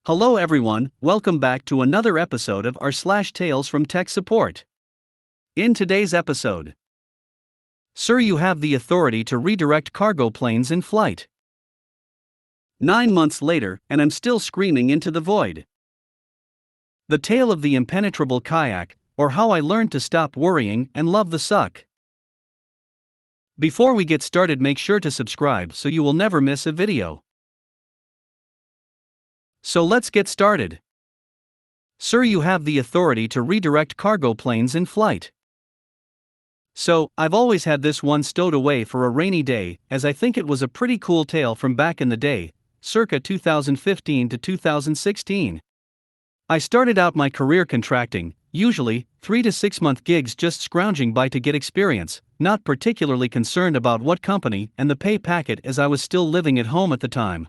Hello everyone, welcome back to another episode of r/slash Tales from Tech Support. In today's episode, Sir, you have the authority to redirect cargo planes in flight. 9 months later, and I'm still screaming into the void. The tale of the impenetrable kayak, or how I learned to stop worrying and love the suck. Before we get started, make sure to subscribe so you will never miss a video. So let's get started. Sir, you have the authority to redirect cargo planes in flight. So, I've always had this one stowed away for a rainy day, as I think it was a pretty cool tale from back in the day, circa 2015 to 2016. I started out my career contracting, usually 3 to 6 month gigs, just scrounging by to get experience, not particularly concerned about what company and the pay packet, as I was still living at home at the time.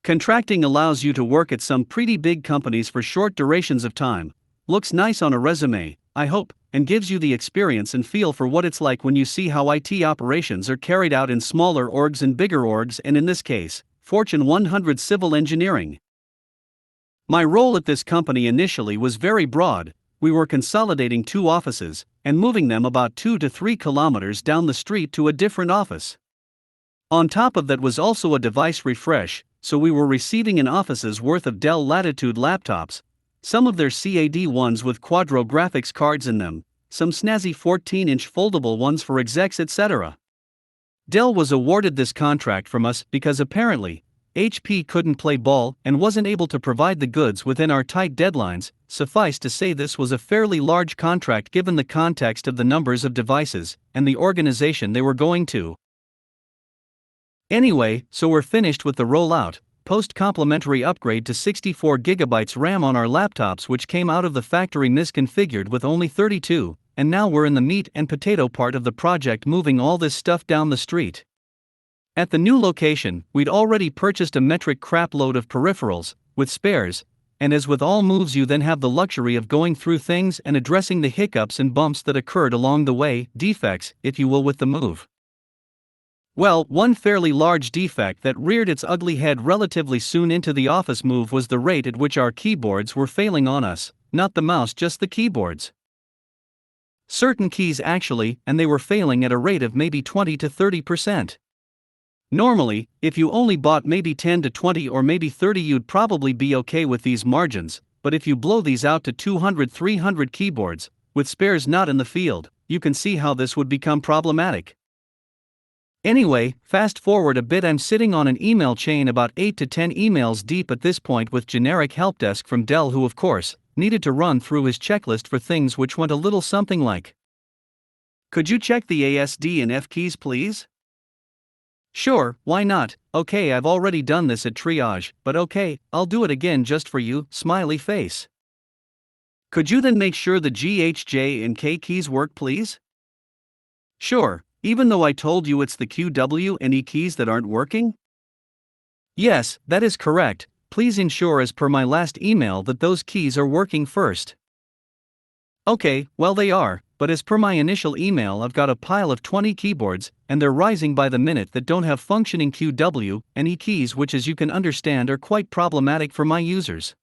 Contracting allows you to work at some pretty big companies for short durations of time, looks nice on a resume, I hope, and gives you the experience and feel for what it's like when you see how IT operations are carried out in smaller orgs and bigger orgs, and in this case, Fortune 100 civil engineering. My role at this company initially was very broad. We were consolidating 2 offices and moving them about 2 to 3 kilometers down the street to a different office. On top of that was also a device refresh, so we were receiving an office's worth of Dell Latitude laptops, some of their CAD ones with Quadro graphics cards in them, some snazzy 14-inch foldable ones for execs, etc. Dell was awarded this contract from us because apparently, HP couldn't play ball and wasn't able to provide the goods within our tight deadlines. Suffice to say, this was a fairly large contract given the context of the numbers of devices and the organization they were going to. Anyway, so we're finished with the rollout, post-complimentary upgrade to 64GB RAM on our laptops, which came out of the factory misconfigured with only 32, and now we're in the meat and potato part of the project, moving all this stuff down the street. At the new location, we'd already purchased a metric crap load of peripherals, with spares, and as with all moves, you then have the luxury of going through things and addressing the hiccups and bumps that occurred along the way, defects, if you will, with the move. Well, one fairly large defect that reared its ugly head relatively soon into the office move was the rate at which our keyboards were failing on us, not the mouse, just the keyboards. Certain keys actually, and they were failing at a rate of maybe 20 to 30%. Normally, if you only bought maybe 10 to 20 or maybe 30, you'd probably be okay with these margins, but if you blow these out to 200-300 keyboards, with spares not in the field, you can see how this would become problematic. Anyway, fast forward a bit, I'm sitting on an email chain about 8 to 10 emails deep at this point with generic helpdesk from Dell, who of course, needed to run through his checklist for things which went a little something like, "Could you check the ASD and F keys please?" "Sure, why not? Okay, I've already done this at triage, but okay, I'll do it again just for you, smiley face." "Could you then make sure the G, H, J and K keys work please?" "Sure. Even though I told you it's the Q, W, and E keys that aren't working?" "Yes, that is correct. Please ensure as per my last email that those keys are working first." "Okay, well they are, but as per my initial email I've got a pile of 20 keyboards, and they're rising by the minute, that don't have functioning Q, W, and E keys, which as you can understand are quite problematic for my users."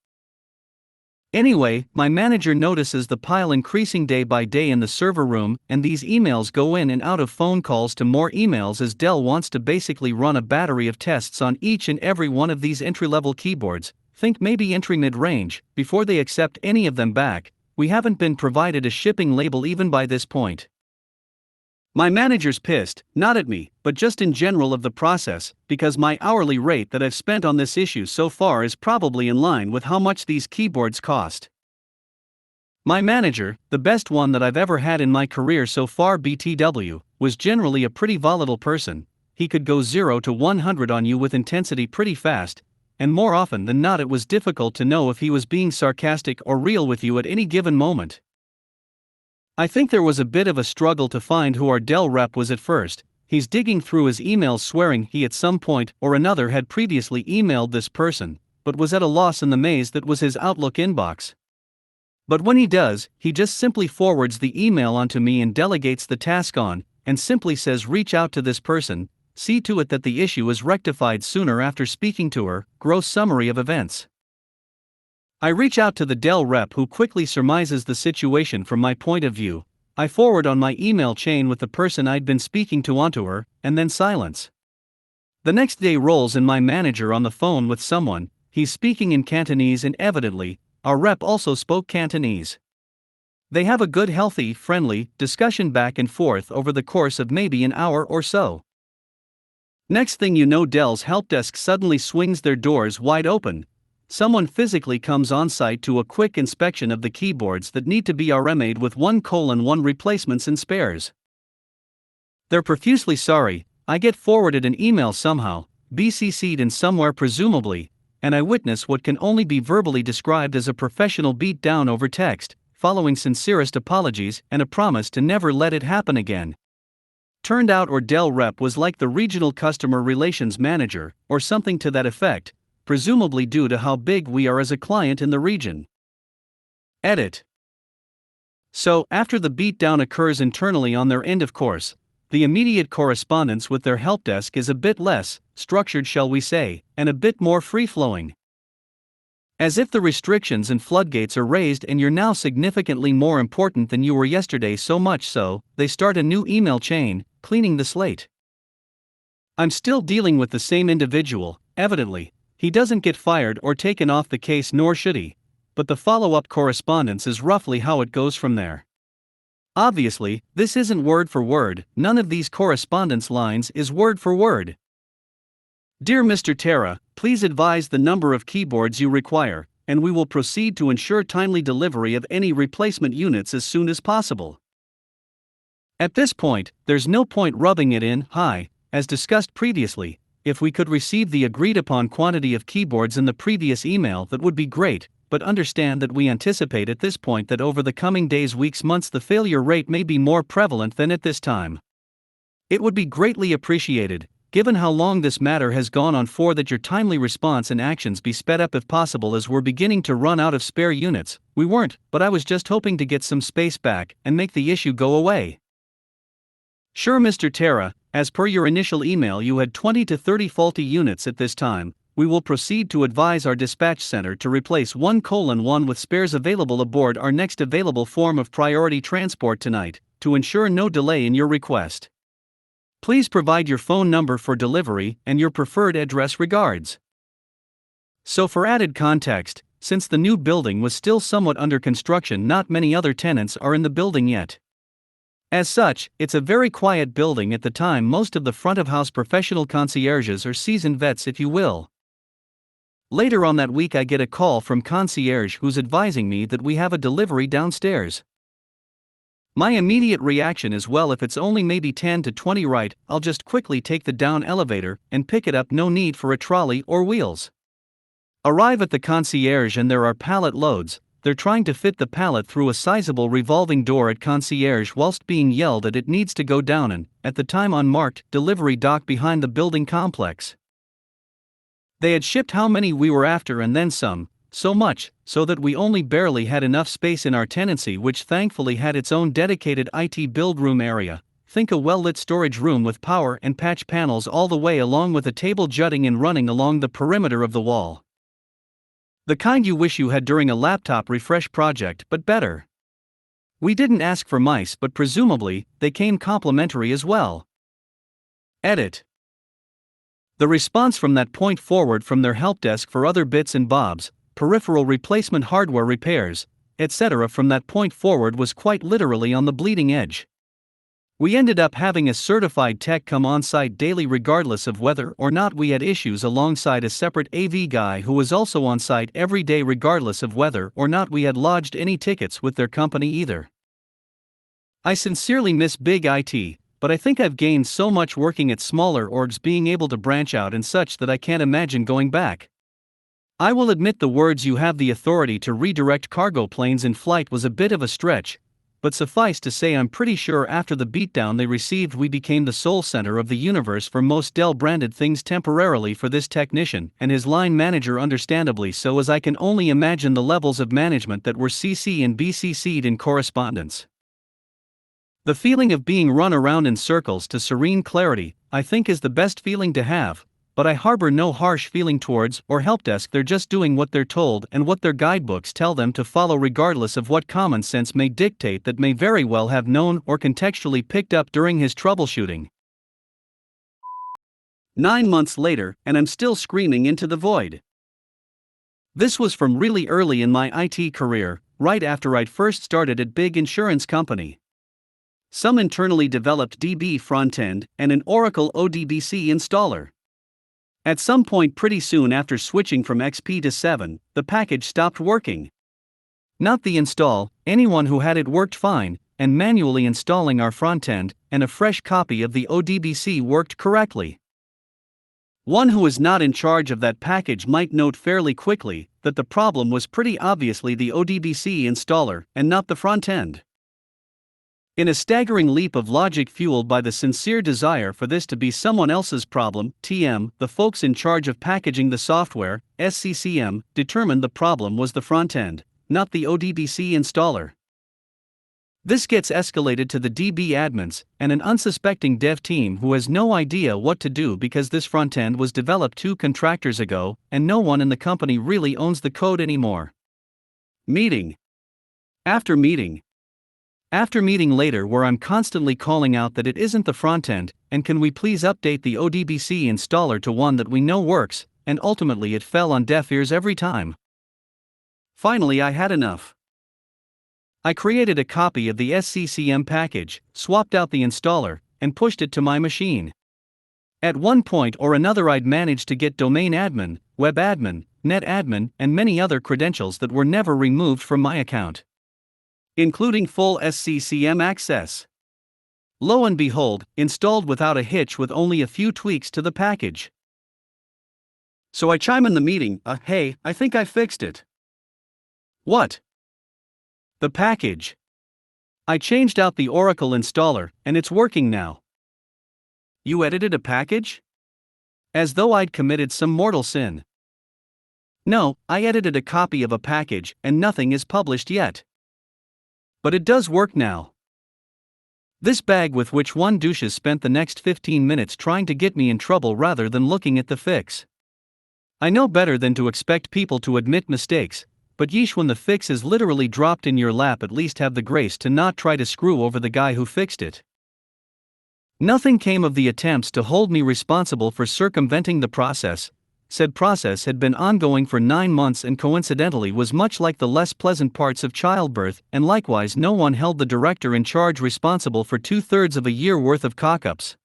Anyway, my manager notices the pile increasing day by day in the server room, and these emails go in and out of phone calls to more emails, as Dell wants to basically run a battery of tests on each and every one of these entry-level keyboards, think maybe entry mid-range, before they accept any of them back. We haven't been provided a shipping label even by this point. My manager's pissed, not at me, but just in general of the process, because my hourly rate that I've spent on this issue so far is probably in line with how much these keyboards cost. My manager, the best one that I've ever had in my career so far, BTW, was generally a pretty volatile person. He could go 0 to 100 on you with intensity pretty fast, and more often than not it was difficult to know if he was being sarcastic or real with you at any given moment. I think there was a bit of a struggle to find who our Dell rep was at first. He's digging through his emails, swearing he at some point or another had previously emailed this person, but was at a loss in the maze that was his Outlook inbox. But when he does, he just simply forwards the email onto me and delegates the task on, and simply says reach out to this person, see to it that the issue is rectified sooner after speaking to her. Gross summary of events. I reach out to the Dell rep who quickly surmises the situation from my point of view. I forward on my email chain with the person I'd been speaking to onto her, and then silence. The next day rolls and my manager on the phone with someone. He's speaking in Cantonese and evidently, our rep also spoke Cantonese. They have a good, healthy, friendly discussion back and forth over the course of maybe an hour or so. Next thing you know, Dell's help desk suddenly swings their doors wide open. Someone physically comes on site to a quick inspection of the keyboards that need to be RMA'd with 1:1 replacements and spares. They're profusely sorry. I get forwarded an email somehow, BCC'd in somewhere presumably, and I witness what can only be verbally described as a professional beat down over text, following sincerest apologies and a promise to never let it happen again. Turned out our Dell rep was like the regional customer relations manager, or something to that effect, presumably due to how big we are as a client in the region. Edit. So, after the beatdown occurs internally on their end, of course, the immediate correspondence with their helpdesk is a bit less structured, shall we say, and a bit more free-flowing. As if the restrictions and floodgates are raised and you're now significantly more important than you were yesterday, so much so, they start a new email chain, cleaning the slate. I'm still dealing with the same individual, evidently. He doesn't get fired or taken off the case, nor should he, but the follow-up correspondence is roughly how it goes from there. Obviously, this isn't word for word, none of these correspondence lines is word for word. Dear Mr. Terra, please advise the number of keyboards you require, and we will proceed to ensure timely delivery of any replacement units as soon as possible. At this point, there's no point rubbing it in. Hi, as discussed previously, if we could receive the agreed upon quantity of keyboards in the previous email, that would be great, but understand that we anticipate at this point that over the coming days, weeks, months, the failure rate may be more prevalent than at this time. It would be greatly appreciated, given how long this matter has gone on for, that your timely response and actions be sped up if possible, as we're beginning to run out of spare units. We weren't, but I was just hoping to get some space back and make the issue go away. Sure, Mr. Terra, as per your initial email you had 20 to 30 faulty units at this time. We will proceed to advise our dispatch center to replace 1:1 with spares available aboard our next available form of priority transport tonight, to ensure no delay in your request. Please provide your phone number for delivery and your preferred address. Regards. So, for added context, since the new building was still somewhat under construction, not many other tenants are in the building yet. As such, it's a very quiet building at the time. Most of the front-of-house professional concierges are seasoned vets, if you will. Later on that week I get a call from concierge who's advising me that we have a delivery downstairs. My immediate reaction is, well, if it's only maybe 10 to 20, right, I'll just quickly take the down elevator and pick it up, no need for a trolley or wheels. Arrive at the concierge and there are pallet loads. They're trying to fit the pallet through a sizable revolving door at concierge whilst being yelled at it needs to go down an, at the time, unmarked delivery dock behind the building complex. They had shipped how many we were after and then some, so much so that we only barely had enough space in our tenancy, which thankfully had its own dedicated IT build room area. Think a well-lit storage room with power and patch panels all the way along, with a table jutting and running along the perimeter of the wall. The kind you wish you had during a laptop refresh project, but better. We didn't ask for mice, but presumably, they came complimentary as well. Edit. The response from that point forward from their helpdesk for other bits and bobs, peripheral replacement, hardware repairs, etc., from that point forward was quite literally on the bleeding edge. We ended up having a certified tech come on site daily regardless of whether or not we had issues, alongside a separate AV guy who was also on site every day regardless of whether or not we had lodged any tickets with their company either. I sincerely miss big IT, but I think I've gained so much working at smaller orgs, being able to branch out and such, that I can't imagine going back. I will admit the words "you have the authority to redirect cargo planes in flight" was a bit of a stretch, but suffice to say I'm pretty sure after the beatdown they received we became the sole center of the universe for most Dell-branded things temporarily for this technician and his line manager, understandably so, as I can only imagine the levels of management that were CC and BCC'd in correspondence. The feeling of being run around in circles to serene clarity, I think is the best feeling to have, but I harbor no harsh feeling towards or help desk. They're just doing what they're told and what their guidebooks tell them to follow, regardless of what common sense may dictate that may very well have known or contextually picked up during his troubleshooting. 9 months later, and I'm still screaming into the void. This was from really early in my IT career, right after I'd first started at big insurance company. Some internally developed DB frontend and an Oracle ODBC installer. At some point pretty soon after switching from XP to 7, the package stopped working. Not the install, anyone who had it worked fine, and manually installing our frontend and a fresh copy of the ODBC worked correctly. One who was not in charge of that package might note fairly quickly that the problem was pretty obviously the ODBC installer and not the frontend. In a staggering leap of logic fueled by the sincere desire for this to be someone else's problem, TM, the folks in charge of packaging the software, SCCM, determined the problem was the frontend, not the ODBC installer. This gets escalated to the DB admins and an unsuspecting dev team who has no idea what to do because this frontend was developed 2 contractors ago and no one in the company really owns the code anymore. Meeting after meeting after meeting later, where I'm constantly calling out that it isn't the frontend, and can we please update the ODBC installer to one that we know works, and ultimately it fell on deaf ears every time. Finally I had enough. I created a copy of the SCCM package, swapped out the installer, and pushed it to my machine. At one point or another I'd managed to get domain admin, web admin, net admin, and many other credentials that were never removed from my account, including full SCCM access. Lo and behold, installed without a hitch with only a few tweaks to the package. So I chime in the meeting, hey, I think I fixed it. What? The package. I changed out the Oracle installer, and it's working now. You edited a package? As though I'd committed some mortal sin. No, I edited a copy of a package, and nothing is published yet. But it does work now. This bag with which one douches spent the next 15 minutes trying to get me in trouble rather than looking at the fix. I know better than to expect people to admit mistakes, but yeesh, when the fix is literally dropped in your lap, at least have the grace to not try to screw over the guy who fixed it. Nothing came of the attempts to hold me responsible for circumventing the process. Said process had been ongoing for 9 months and coincidentally was much like the less pleasant parts of childbirth, and likewise no one held the director in charge responsible for 2/3 of a year worth of cockups.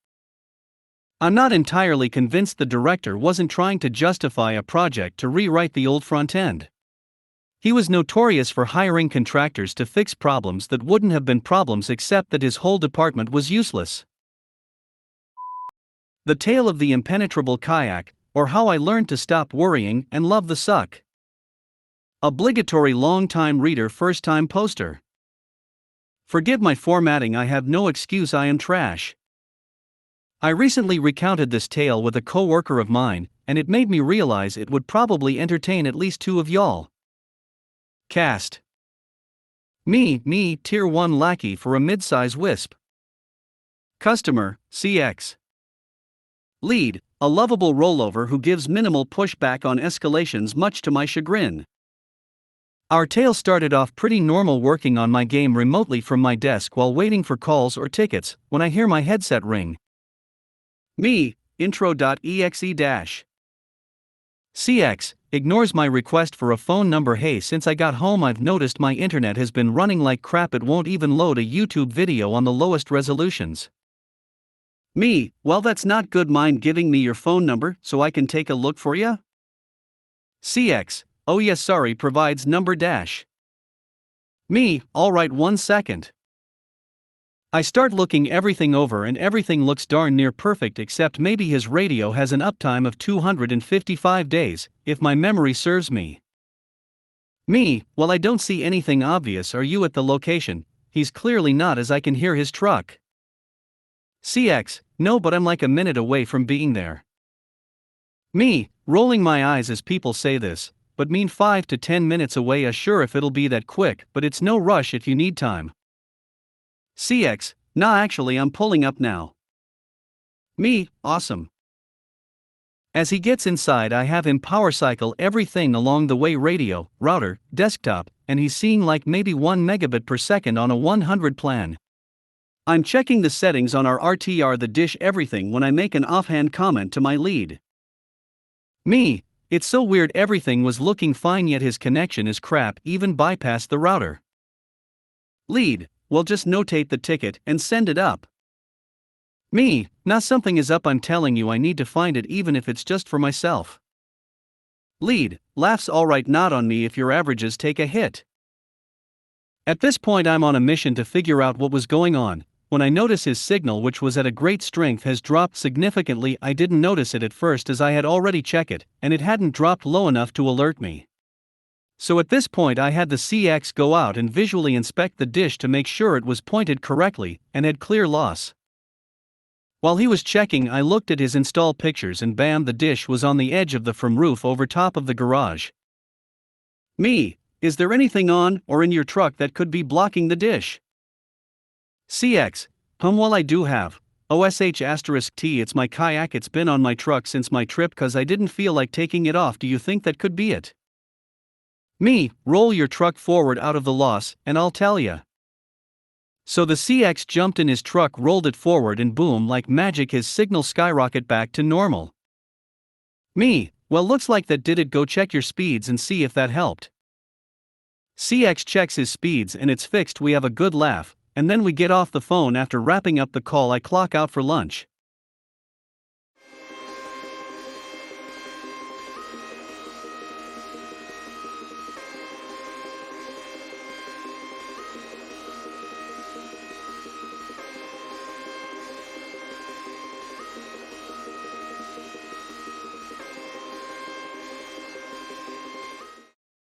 I'm not entirely convinced the director wasn't trying to justify a project to rewrite the old front end. He was notorious for hiring contractors to fix problems that wouldn't have been problems except that his whole department was useless. The Tale of the Impenetrable Kayak, or How I Learned to Stop Worrying and Love the Suck. Obligatory long-time reader, first-time poster. Forgive my formatting, I have no excuse, I am trash. I recently recounted this tale with a co-worker of mine, and it made me realize it would probably entertain at least 2 of y'all. Cast. Me, tier 1 lackey for a mid-size wisp. Customer, CX. Lead, a lovable rollover who gives minimal pushback on escalations, much to my chagrin. Our tale started off pretty normal, working on my game remotely from my desk while waiting for calls or tickets, when I hear my headset ring. Me, intro.exe-. CX, ignores my request for a phone number. Hey, since I got home I've noticed my internet has been running like crap, it won't even load a YouTube video on the lowest resolutions. Me, well that's not good, mind giving me your phone number so I can take a look for ya? CX, oh yes sorry, provides number dash. Me, alright 1 second. I start looking everything over and everything looks darn near perfect except maybe his radio has an uptime of 255 days, if my memory serves me. Me, well I don't see anything obvious, are you at the location? He's clearly not, as I can hear his truck. CX, no but I'm like a minute away from being there. Me, rolling my eyes as people say this, but mean 5 to 10 minutes away, sure if it'll be that quick, but it's no rush if you need time. CX, nah actually I'm pulling up now. Me, awesome. As he gets inside, I have him power cycle everything along the way: radio, router, desktop, and he's seeing like maybe 1 megabit per second on a 100 plan. I'm checking the settings on our RTR, the dish, everything, when I make an offhand comment to my lead. Me, it's so weird, everything was looking fine yet his connection is crap, even bypassed the router. Lead, well, just notate the ticket and send it up. Me, nah, something is up, I'm telling you, I need to find it even if it's just for myself. Lead, laughs, alright, not on me if your averages take a hit. At this point I'm on a mission to figure out what was going on, when I notice his signal, which was at a great strength, has dropped significantly. I didn't notice it at first as I had already checked it, and it hadn't dropped low enough to alert me. So at this point I had the CX go out and visually inspect the dish to make sure it was pointed correctly and had clear loss. While he was checking, I looked at his install pictures and bam, the dish was on the edge of the from roof over top of the garage. Me, is there anything on or in your truck that could be blocking the dish? CX, well, I do have. OSH*T, it's my kayak, it's been on my truck since my trip cause I didn't feel like taking it off. Do you think that could be it? Me, roll your truck forward out of the loss and I'll tell ya. So the CX jumped in his truck, rolled it forward, and boom, like magic his signal skyrocket back to normal. Me, well, looks like that did it. Go check your speeds and see if that helped. CX checks his speeds and it's fixed. We have a good laugh, and then we get off the phone. After wrapping up the call, I clock out for lunch.